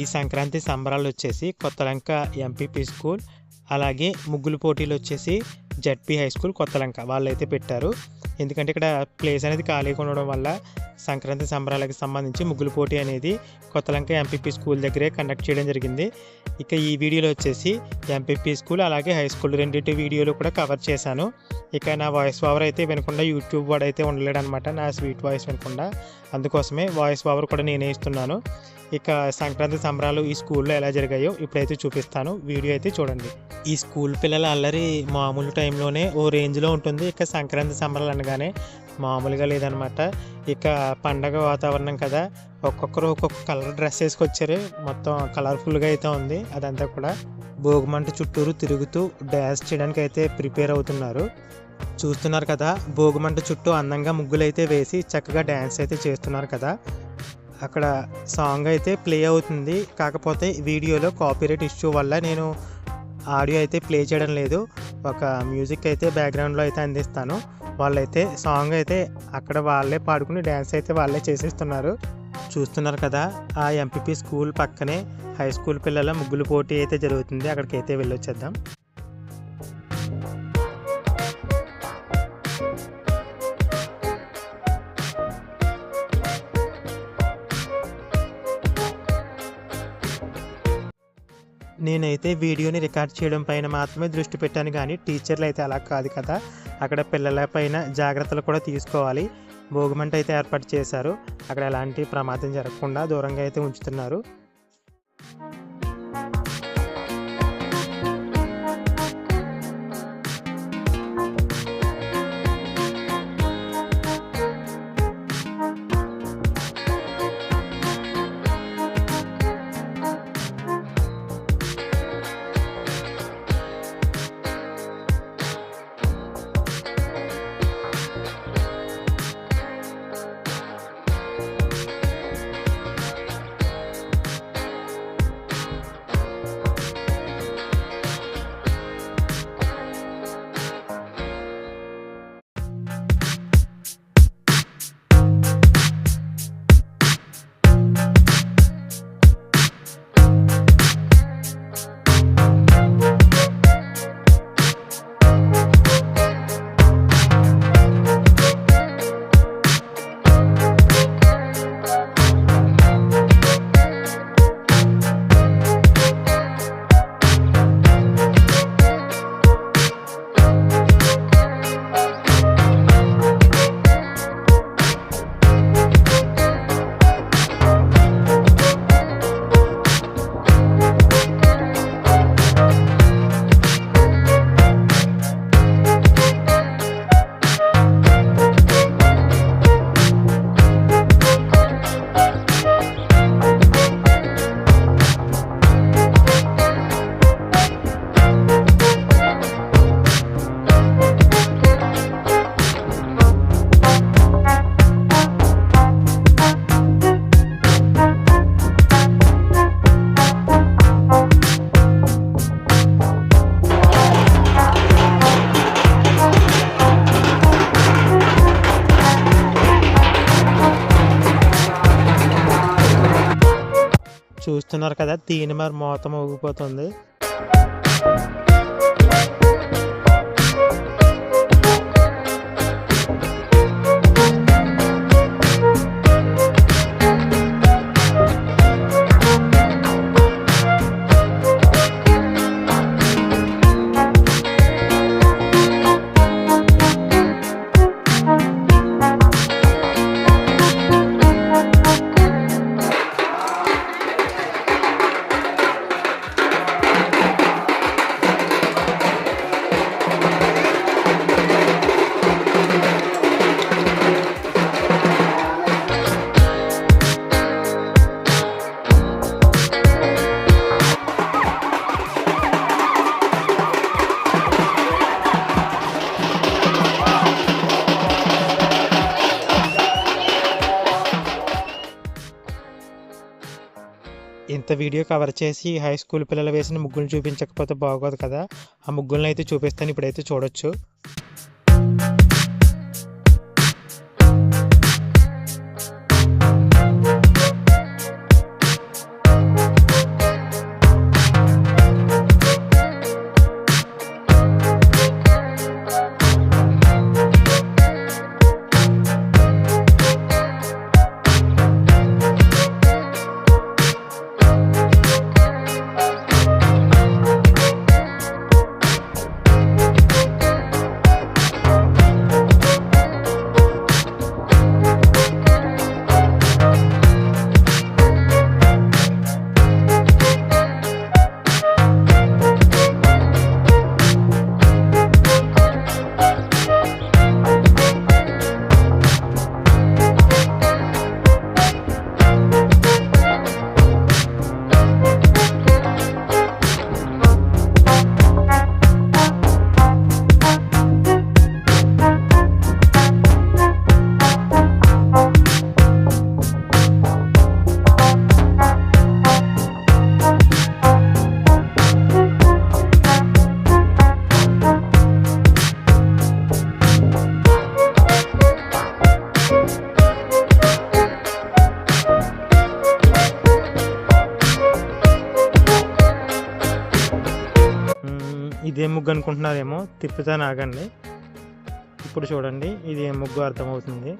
ఈ సంక్రాంతి సంబరాలు వచ్చేసి కొత్తలంక ఎంపీపీ స్కూల్, అలాగే ముగ్గులు పోటీలు వచ్చేసి జెడ్పీ హై స్కూల్ కొత్తలంక వాళ్ళైతే పెట్టారు. ఎందుకంటే ఇక్కడ ప్లేస్ అనేది ఖాళీగా ఉండడం వల్ల సంక్రాంతి సంబరాలకు సంబంధించి ముగ్గులు పోటీ అనేది కొత్తలంక ఎంపీపీ స్కూల్ దగ్గరే కండక్ట్ చేయడం జరిగింది. ఇక ఈ వీడియోలో వచ్చేసి ఎంపీపీ స్కూల్ అలాగే హై స్కూల్ రెండింటి వీడియోలు కూడా కవర్ చేశాను. ఇక నా వాయిస్ ఓవర్ అయితే వినకుండా యూట్యూబ్ వాడు అయితే ఉండలేడు అనమాట, నా స్వీట్ వాయిస్ వినకుండా. అందుకోసమే వాయిస్ ఓవర్ కూడా నేనే ఇస్తున్నాను. ఇక సంక్రాంతి సంబరాలు ఈ స్కూల్లో ఎలా జరిగాయో ఇప్పుడైతే చూపిస్తాను, వీడియో అయితే చూడండి. ఈ స్కూల్ పిల్లల అల్లరి మామూలు టైంలోనే ఓ రేంజ్లో ఉంటుంది. ఇక సంక్రాంతి సంబరాలు అనగానే మామూలుగా లేదనమాట. ఇక పండగ వాతావరణం కదా, ఒక్కొక్కరు ఒక్కొక్క కలర్ డ్రెస్ వేసుకొచ్చారు. మొత్తం కలర్ఫుల్గా అయితే ఉంది. అదంతా కూడా భోగిమంట చుట్టూరు తిరుగుతూ డ్యాన్స్ చేయడానికి అయితే ప్రిపేర్ అవుతున్నారు. చూస్తున్నారు కదా, భోగిమంట చుట్టూ అందంగా ముగ్గులు అయితే వేసి చక్కగా డ్యాన్స్ అయితే చేస్తున్నారు కదా. అక్కడ సాంగ్ అయితే ప్లే అవుతుంది. కాకపోతే వీడియోలో కాపీరైట్ ఇష్యూ వల్ల నేను ఆడియో అయితే ప్లే చేయడం లేదు. ఒక మ్యూజిక్ అయితే బ్యాక్గ్రౌండ్లో అయితే అందిస్తాను. వాళ్ళైతే సాంగ్ అయితే అక్కడ వాళ్ళే పాడుకుని డ్యాన్స్ అయితే వాళ్ళే చేసేస్తున్నారు. చూస్తున్నారు కదా, ఆ ఎంపీపీ స్కూల్ పక్కనే హై స్కూల్ పిల్లల ముగ్గులు పోటీ అయితే జరుగుతుంది. అక్కడికైతే వెళ్ళొచ్చేద్దాం. నేనైతే వీడియోని రికార్డ్ చేయడం పైన మాత్రమే దృష్టి పెట్టాను, కానీ టీచర్లు అయితే అలా కాదు కదా, అక్కడ పిల్లల పైన జాగ్రత్తలు కూడా తీసుకోవాలి. భోగిమంట అయితే ఏర్పాటు చేశారు. అక్కడ ఎలాంటి ప్రమాదం జరగకుండా దూరంగా అయితే ఉంచుతున్నారు. చూస్తున్నారు కదా, తీని మరి మోత మోగిపోతుంది. ఇంత వీడియో కవర్ చేసి హై స్కూల్ పిల్లలు వేసిన ముగ్గులు చూపించకపోతే బాగోదు కదా. ఆ ముగ్గులను అయితే చూపిస్తాను, ఇప్పుడైతే చూడొచ్చు. ఇదే ముగ్గు అనుకుంటున్నారేమో, తిప్పుతాను ఆగండి. ఇప్పుడు చూడండి ఇది ఏ ముగ్గు అర్థమవుతుంది.